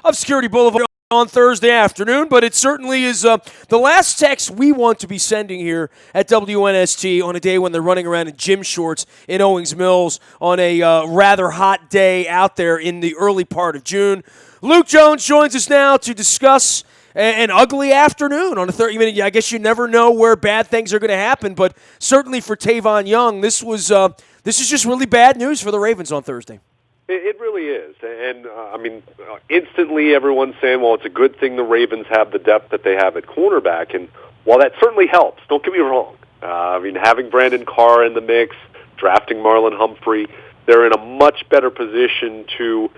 of Security Boulevard on Thursday afternoon, but it certainly is the last text we want to be sending here at WNST on a day when they're running around in gym shorts in Owings Mills on a rather hot day out there in the early part of June. Luke Jones joins us now to discuss an ugly afternoon on a 30-minute. I guess you never know where bad things are going to happen, but certainly for Tavon Young, this is just really bad news for the Ravens on Thursday. It really is. And, instantly everyone's saying, well, it's a good thing the Ravens have the depth that they have at cornerback. And while that certainly helps, don't get me wrong. Having Brandon Carr in the mix, drafting Marlon Humphrey, they're in a much better position to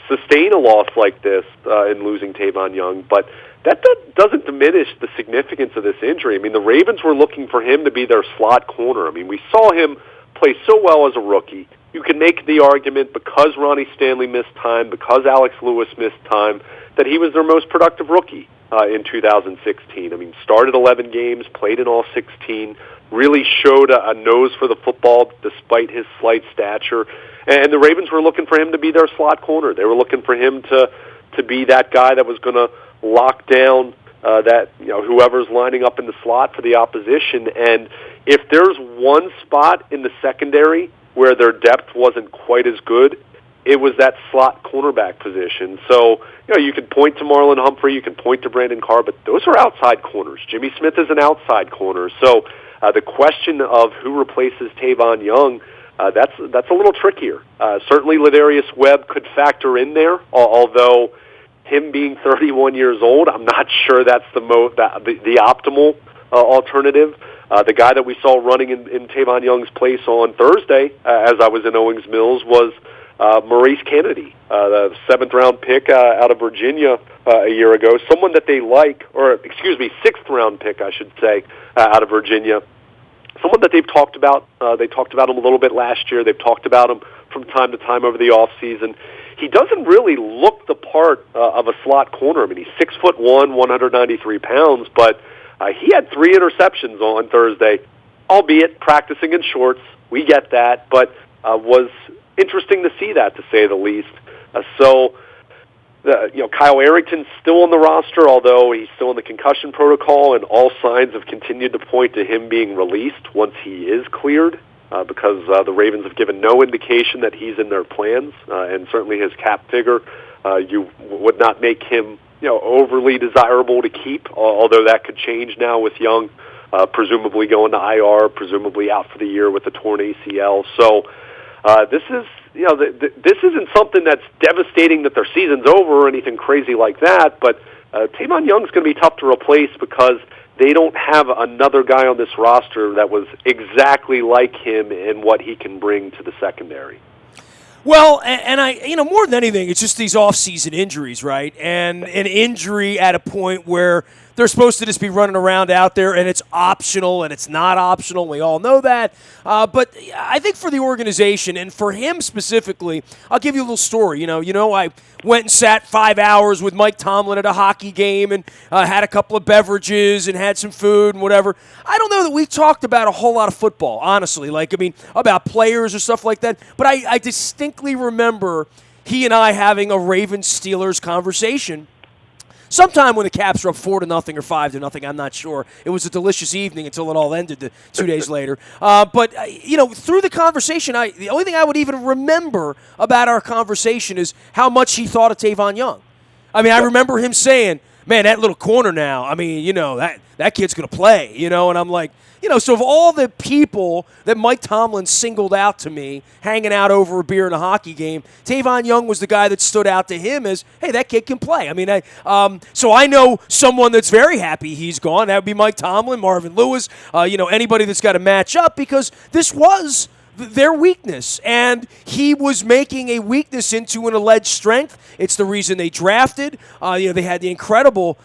sustain a loss like this in losing Tavon Young. But that doesn't diminish the significance of this injury. The Ravens were looking for him to be their slot corner. We saw him play so well as a rookie. You can make the argument because Ronnie Stanley missed time, because Alex Lewis missed time, that he was their most productive rookie in 2016. Started 11 games, played in all 16, really showed a nose for the football despite his slight stature. And the Ravens were looking for him to be their slot corner. They were looking for him to be that guy that was going to lock down whoever's lining up in the slot for the opposition. And if there's one spot in the secondary where their depth wasn't quite as good, it was that slot cornerback position. So, you can point to Marlon Humphrey, you can point to Brandon Carr, but those are outside corners. Jimmy Smith is an outside corner. So the question of who replaces Tavon Young, that's a little trickier. Certainly Ladarius Webb could factor in there, although him being 31 years old, I'm not sure that's the optimal alternative. The guy that we saw running in Tavon Young's place on Thursday, as I was in Owings Mills, was Maurice Kennedy, the seventh-round pick out of Virginia a year ago. Someone that they like, sixth-round pick, I should say, out of Virginia. Someone that they've talked about. They talked about him a little bit last year. They've talked about him from time to time over the offseason. He doesn't really look the part of a slot corner. He's 6'1", 193 pounds, but he had 3 interceptions on Thursday, albeit practicing in shorts. We get that, but was interesting to see that, to say the least. Kyle Arrington's still on the roster, although he's still in the concussion protocol, and all signs have continued to point to him being released once he is cleared, because the Ravens have given no indication that he's in their plans, and certainly his cap figure, you would not make him overly desirable to keep, although that could change now with Young presumably going to IR, presumably out for the year with a torn ACL. So this isn't something that's devastating that their season's over or anything crazy like that, but Tavon Young's going to be tough to replace because they don't have another guy on this roster that was exactly like him in what he can bring to the secondary. Well, and I, more than anything, it's just these off-season injuries, right? And an injury at a point where they're supposed to just be running around out there, and it's optional, and it's not optional. We all know that. But I think for the organization, and for him specifically, I'll give you a little story. I went and sat 5 hours with Mike Tomlin at a hockey game and had a couple of beverages and had some food and whatever. I don't know that we talked about a whole lot of football, honestly, about players or stuff like that. But I distinctly remember he and I having a Ravens-Steelers conversation sometime when the Caps were up 4-0 or 5-0, I'm not sure. It was a delicious evening until it all ended 2 days later. But through the conversation, the only thing I would even remember about our conversation is how much he thought of Tavon Young. I remember him saying, man, that little corner now, that kid's going to play, and I'm like, so of all the people that Mike Tomlin singled out to me hanging out over a beer in a hockey game, Tavon Young was the guy that stood out to him as, hey, that kid can play. So I know someone that's very happy he's gone. That would be Mike Tomlin, Marvin Lewis, anybody that's got to match up, because this was their weakness, and he was making a weakness into an alleged strength. It's the reason they drafted. They had the incredible,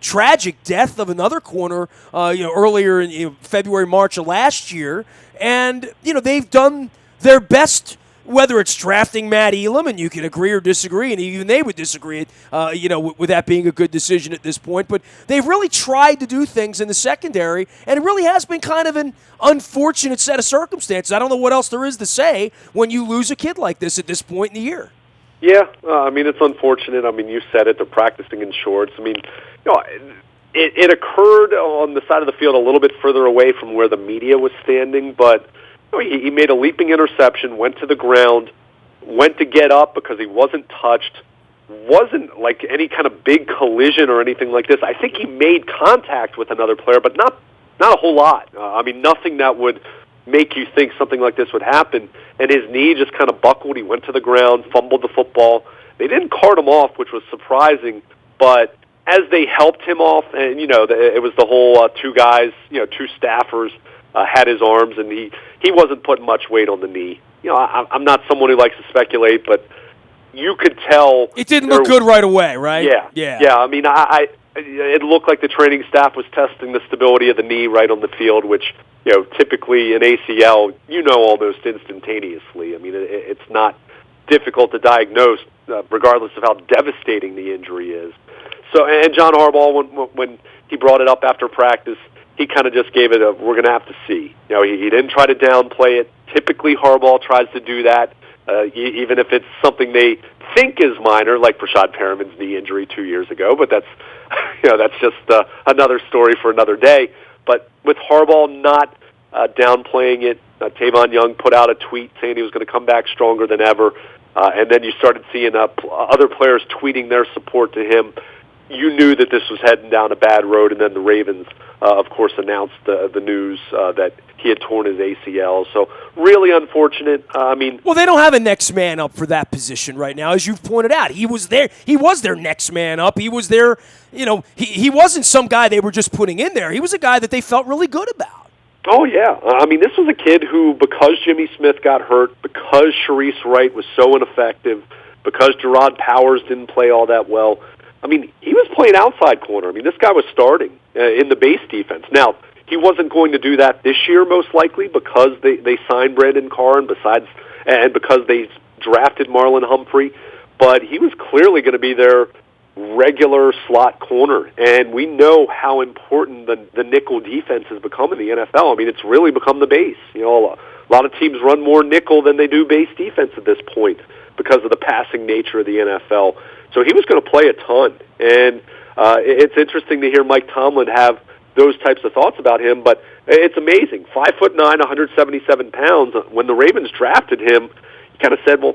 tragic death of another corner, earlier in February, March of last year, and they've done their best. Whether it's drafting Matt Elam, and you can agree or disagree, and even they would disagree, with that being a good decision at this point. But they've really tried to do things in the secondary, and it really has been kind of an unfortunate set of circumstances. I don't know what else there is to say when you lose a kid like this at this point in the year. Yeah, I mean, it's unfortunate. I mean, you said it, they're practicing in shorts. I mean, it occurred on the side of the field a little bit further away from where the media was standing, but he made a leaping interception, went to the ground, went to get up because he wasn't touched, wasn't like any kind of big collision or anything like this. I think he made contact with another player, but not a whole lot. I mean, nothing that would make you think something like this would happen. And his knee just kind of buckled. He went to the ground, fumbled the football. They didn't cart him off, which was surprising, but as they helped him off, and, it was the whole two guys, two staffers had his arms, and he wasn't putting much weight on the knee. I'm not someone who likes to speculate, but you could tell it didn't look good right away, right? Yeah. I mean, it looked like the training staff was testing the stability of the knee right on the field, which typically an ACL, almost instantaneously. I mean, it's not difficult to diagnose, regardless of how devastating the injury is. So, and John Harbaugh, when he brought it up after practice, he kind of just gave it we're going to have to see. He didn't try to downplay it. Typically, Harbaugh tries to do that, even if it's something they think is minor, like Rashad Perriman's knee injury 2 years ago. But that's, that's just another story for another day. But with Harbaugh not downplaying it, Tavon Young put out a tweet saying he was going to come back stronger than ever, and then you started seeing other players tweeting their support to him. You knew that this was heading down a bad road, and then the Ravens, of course, announced the news that he had torn his ACL. So really unfortunate. Well, they don't have a next man up for that position right now, as you've pointed out. He was there. He was their next man up. He was there. He wasn't some guy they were just putting in there. He was a guy that they felt really good about. Oh, yeah. I mean, this was a kid who, because Jimmy Smith got hurt, because Sharice Wright was so ineffective, because Gerard Powers didn't play all that well, I mean, he was playing outside corner. I mean, this guy was starting in the base defense. Now, he wasn't going to do that this year, most likely, because they signed Brandon Carr and because they drafted Marlon Humphrey. But he was clearly going to be their regular slot corner. And we know how important the nickel defense has become in the NFL. I mean, it's really become the base. A lot of teams run more nickel than they do base defense at this point because of the passing nature of the NFL. So he was going to play a ton, and it's interesting to hear Mike Tomlin have those types of thoughts about him, but it's amazing. 5'9", 177 pounds. When the Ravens drafted him, you kind of said, well,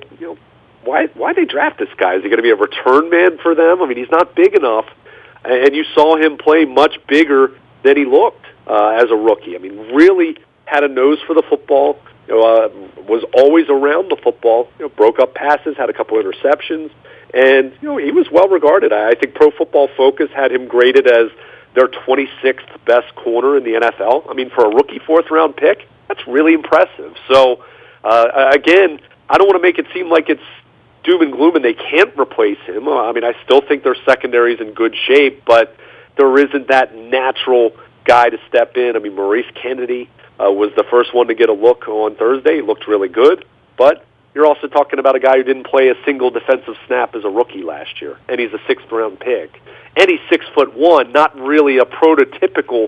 why they draft this guy? Is he going to be a return man for them? I mean, he's not big enough, and you saw him play much bigger than he looked as a rookie. I mean, really had a nose for the football, was always around the football, broke up passes, had a couple interceptions, and, he was well regarded. I think Pro Football Focus had him graded as their 26th best corner in the NFL. I mean, for a rookie fourth-round pick, that's really impressive. So, again, I don't want to make it seem like it's doom and gloom and they can't replace him. I mean, I still think their secondary is in good shape, but there isn't that natural guy to step in. I mean, Maurice Kennedy was the first one to get a look on Thursday. He looked really good, but you're also talking about a guy who didn't play a single defensive snap as a rookie last year, and he's a sixth-round pick. And he's 6'1", not really a prototypical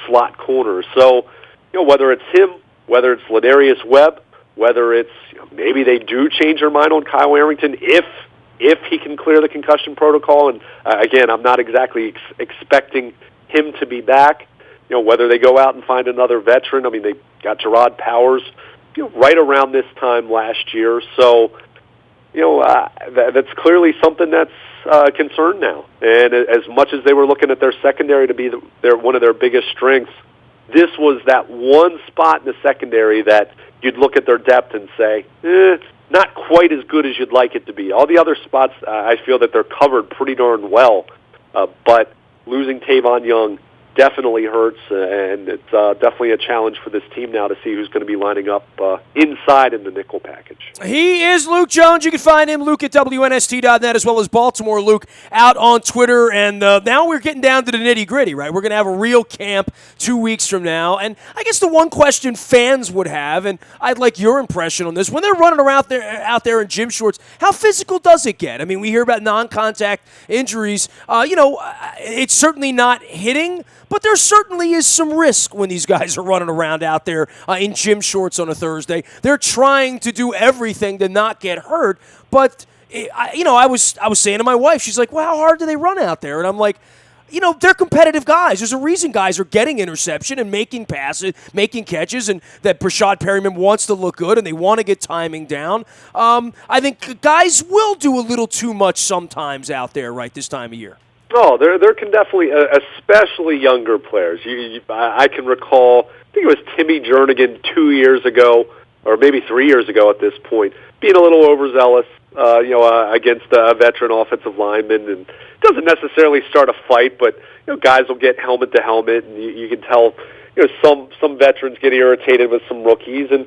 slot corner. So, whether it's him, whether it's Ladarius Webb, whether it's maybe they do change their mind on Kyle Arrington if he can clear the concussion protocol. And again, I'm not exactly expecting him to be back. Whether they go out and find another veteran. I mean, they got Gerard Powers, right around this time last year. So, that's clearly something that's a concern now. And as much as they were looking at their secondary to be one of their biggest strengths, this was that one spot in the secondary that you'd look at their depth and say, not quite as good as you'd like it to be. All the other spots, I feel that they're covered pretty darn well. But losing Tavon Young definitely hurts, and it's definitely a challenge for this team now to see who's going to be lining up inside in the nickel package. He is Luke Jones. You can find him, Luke, at WNST.net, as well as Baltimore Luke out on Twitter. And now we're getting down to the nitty-gritty, right? We're going to have a real camp 2 weeks from now. And I guess the one question fans would have, and I'd like your impression on this, when they're running around out there in gym shorts, how physical does it get? I mean, we hear about non-contact injuries. It's certainly not hitting, but there certainly is some risk when these guys are running around out there in gym shorts on a Thursday. They're trying to do everything to not get hurt, but I was saying to my wife, she's like, well, how hard do they run out there? And I'm like, they're competitive guys. There's a reason guys are getting interception and making passes, making catches, and that Brashad Perryman wants to look good and they want to get timing down. I think guys will do a little too much sometimes out there right this time of year. Oh, there can definitely, especially younger players. I can recall, I think it was Timmy Jernigan 2 years ago, or maybe 3 years ago at this point, being a little overzealous, against a veteran offensive lineman, and doesn't necessarily start a fight, but guys will get helmet to helmet, and you can tell some veterans get irritated with some rookies, and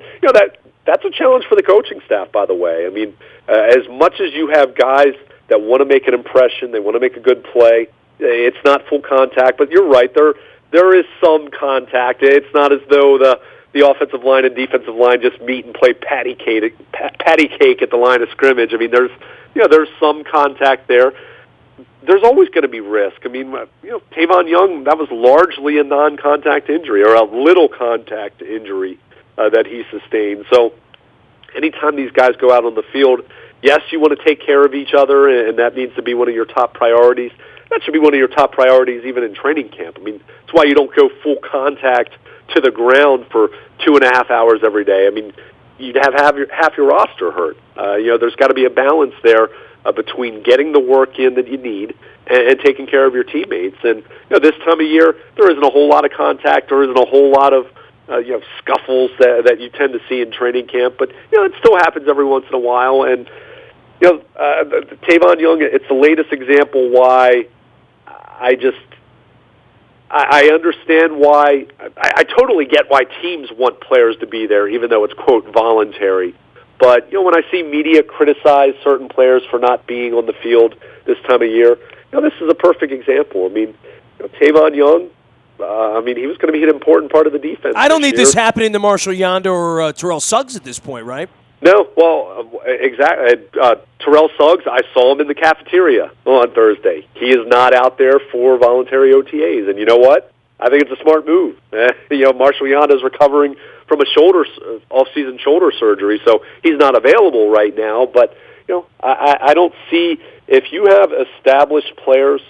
that's a challenge for the coaching staff. By the way, I mean, as much as you have guys that want to make an impression, they want to make a good play. It's not full contact, but you're right. There is some contact. It's not as though the offensive line and defensive line just meet and play patty cake at the line of scrimmage. I mean, there's some contact there. There's always going to be risk. I mean, Tavon Young, that was largely a non-contact injury or a little contact injury that he sustained. So anytime these guys go out on the field, yes, you want to take care of each other, and that needs to be one of your top priorities. That should be one of your top priorities even in training camp. I mean, that's why you don't go full contact to the ground for 2.5 hours every day. I mean, you'd have half your roster hurt. There's got to be a balance there between getting the work in that you need and taking care of your teammates. And this time of year, there isn't a whole lot of contact. There isn't a whole lot of scuffles that you tend to see in training camp. But it still happens every once in a while. And Tavon Young, it's the latest example why I understand why. I totally get why teams want players to be there, even though it's, quote, voluntary. But, when I see media criticize certain players for not being on the field this time of year, this is a perfect example. I mean, Tavon Young, he was going to be an important part of the defense. I don't need this happening to Marshall Yanda or Terrell Suggs at this point, right? No, well, exactly. Terrell Suggs, I saw him in the cafeteria on Thursday. He is not out there for voluntary OTAs, and you know what? I think it's a smart move. Marshall Yanda is recovering from a off-season shoulder surgery, so he's not available right now. But I don't see, if you have established players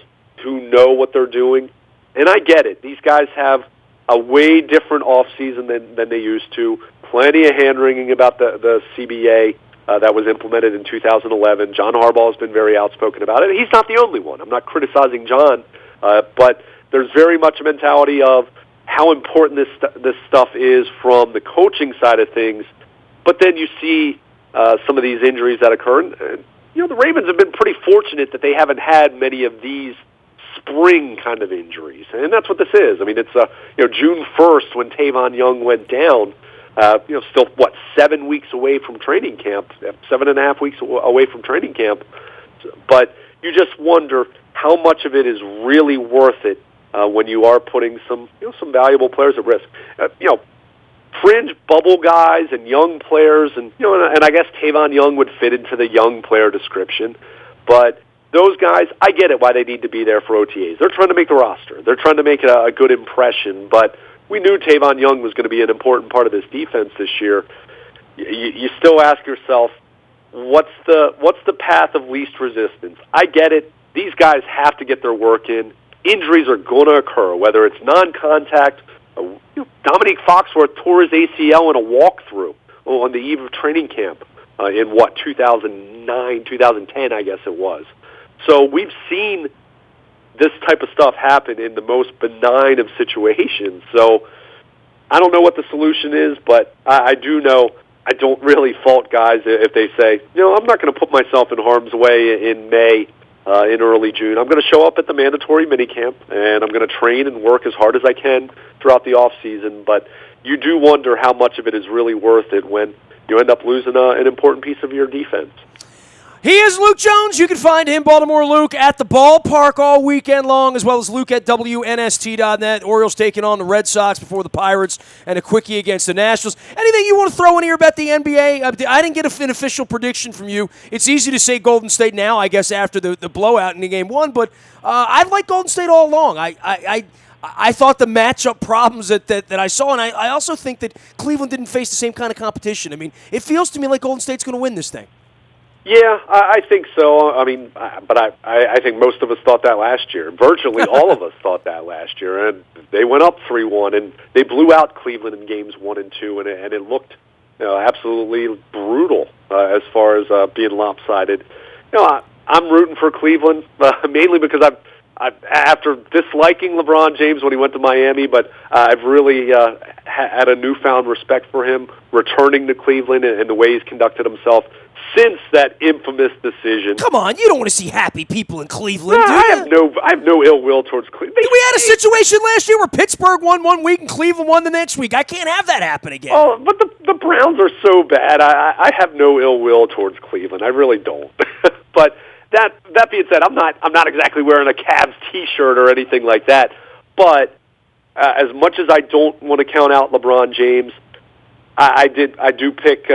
who know what they're doing, and I get it. These guys have a way different off-season than they used to. Plenty of hand-wringing about the CBA that was implemented in 2011. John Harbaugh has been very outspoken about it. He's not the only one. I'm not criticizing John, but there's very much a mentality of how important this stuff is from the coaching side of things. But then you see some of these injuries that occur. And, the Ravens have been pretty fortunate that they haven't had many of these spring kind of injuries, and that's what this is. I mean, it's June 1st when Tavon Young went down. Still 7 weeks away from training camp, 7.5 weeks away from training camp. But you just wonder how much of it is really worth it when you are putting some valuable players at risk. Fringe bubble guys and young players, and and I guess Tavon Young would fit into the young player description, but those guys, I get it why they need to be there for OTAs. They're trying to make the roster. They're trying to make a good impression, but we knew Tavon Young was going to be an important part of this defense this year. You still ask yourself, what's the path of least resistance? I get it. These guys have to get their work in. Injuries are going to occur, whether it's non-contact. Dominique Foxworth tore his ACL in a walkthrough on the eve of training camp in 2009, 2010, I guess it was. So we've seen this type of stuff happen in the most benign of situations. So I don't know what the solution is, but I do know I don't really fault guys if they say, I'm not going to put myself in harm's way in May, in early June. I'm going to show up at the mandatory minicamp, and I'm going to train and work as hard as I can throughout the off season. But you do wonder how much of it is really worth it when you end up losing an important piece of your defense. He is Luke Jones. You can find him, Baltimore Luke, at the ballpark all weekend long, as well as Luke at WNST.net. Orioles taking on the Red Sox before the Pirates, and a quickie against the Nationals. Anything you want to throw in here about the NBA? I didn't get an official prediction from you. It's easy to say Golden State now, I guess, after the blowout in the Game 1, but I like Golden State all along. I thought the matchup problems that I saw, and I also think that Cleveland didn't face the same kind of competition. I mean, it feels to me like Golden State's going to win this thing. Yeah, I think so. I mean, but I think most of us thought that last year. Virtually all of us thought that last year, and they went up 3-1, and they blew out Cleveland in games 1 and 2, and it looked absolutely brutal as far as being lopsided. I'm rooting for Cleveland mainly because I've after disliking LeBron James when he went to Miami, but I've really had a newfound respect for him returning to Cleveland and the way he's conducted himself since that infamous decision. Come on, you don't want to see happy people in Cleveland, do you? I have no ill will towards Cleveland. We had a situation last year where Pittsburgh won one week and Cleveland won the next week. I can't have that happen again. Oh, but the Browns are so bad. I have no ill will towards Cleveland. I really don't. But that being said, I'm not exactly wearing a Cavs T-shirt or anything like that. But as much as I don't want to count out LeBron James, I do pick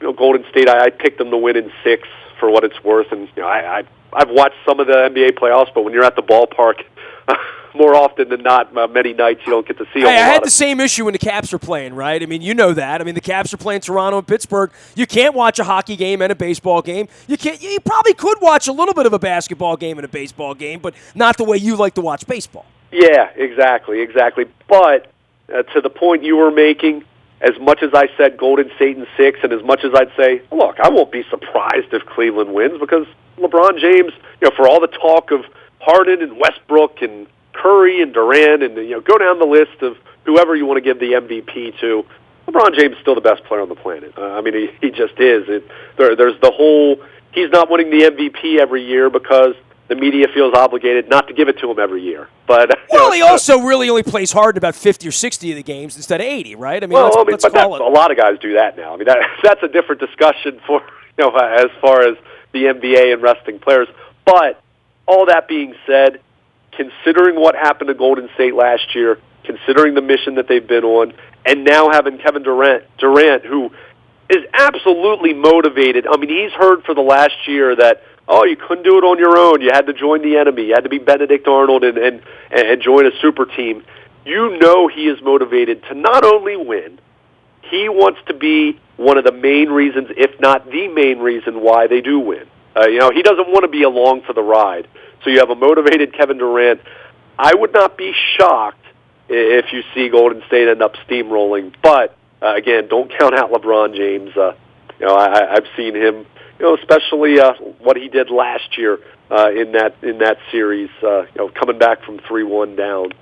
Golden State. I picked them to win in 6 for what it's worth, and I've watched some of the NBA playoffs, but when you're at the ballpark, more often than not, many nights you don't get to see. Hey, I had the same issue when the Caps are playing, right? I mean, you know that. I mean, the Caps are playing Toronto and Pittsburgh. You can't watch a hockey game and a baseball game. You can't. You probably could watch a little bit of a basketball game and a baseball game, but not the way you like to watch baseball. Yeah, exactly. But to the point you were making, as much as I said Golden State in 6, and as much as I'd say, look, I won't be surprised if Cleveland wins because LeBron James, for all the talk of Harden and Westbrook and Curry and Durant and go down the list of whoever you want to give the MVP to, LeBron James is still the best player on the planet. I mean, he just is. There's the whole he's not winning the MVP every year because the media feels obligated not to give it to him every year. But he also really only plays hard in about 50 or 60 of the games instead of 80, right? I mean, let's call it. A lot of guys do that now. I mean, that's a different discussion for as far as the NBA and resting players. But all that being said, considering what happened to Golden State last year, considering the mission that they've been on, and now having Kevin Durant, who is absolutely motivated. I mean, he's heard for the last year that, you couldn't do it on your own. You had to join the enemy. You had to be Benedict Arnold and join a super team. You know he is motivated to not only win, he wants to be one of the main reasons, if not the main reason, why they do win. He doesn't want to be along for the ride. So you have a motivated Kevin Durant. I would not be shocked if you see Golden State end up steamrolling. But, again, don't count out LeBron James. I've seen him, especially what he did last year in that series, coming back from 3-1 down.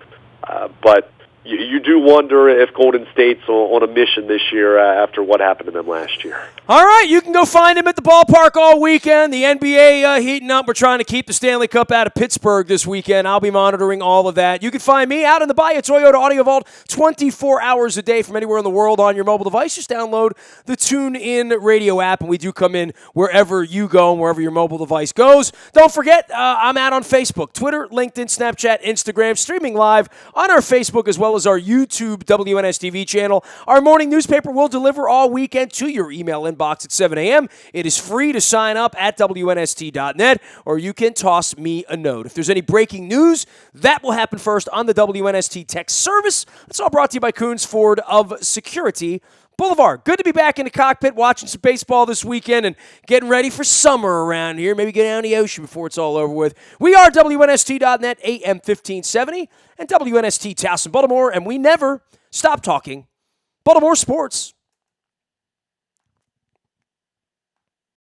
But you do wonder if Golden State's on a mission this year after what happened to them last year. All right, you can go find him at the ballpark all weekend. The NBA heating up. We're trying to keep the Stanley Cup out of Pittsburgh this weekend. I'll be monitoring all of that. You can find me out in the Bayou Toyota Audio Vault 24 hours a day from anywhere in the world on your mobile device. Just download the TuneIn Radio app, and we do come in wherever you go and wherever your mobile device goes. Don't forget, I'm out on Facebook, Twitter, LinkedIn, Snapchat, Instagram, streaming live on our Facebook as well as our YouTube WNSTV channel. Our morning newspaper will deliver all weekend to your email inbox at 7 a.m. It is free to sign up at WNST.net, or you can toss me a note. If there's any breaking news, that will happen first on the WNST text service. That's all brought to you by Coons Ford of Security Boulevard. Good to be back in the cockpit watching some baseball this weekend and getting ready for summer around here. Maybe get down the ocean before it's all over with. We are WNST.net, AM 1570, and WNST Towson, Baltimore, and we never stop talking Baltimore sports.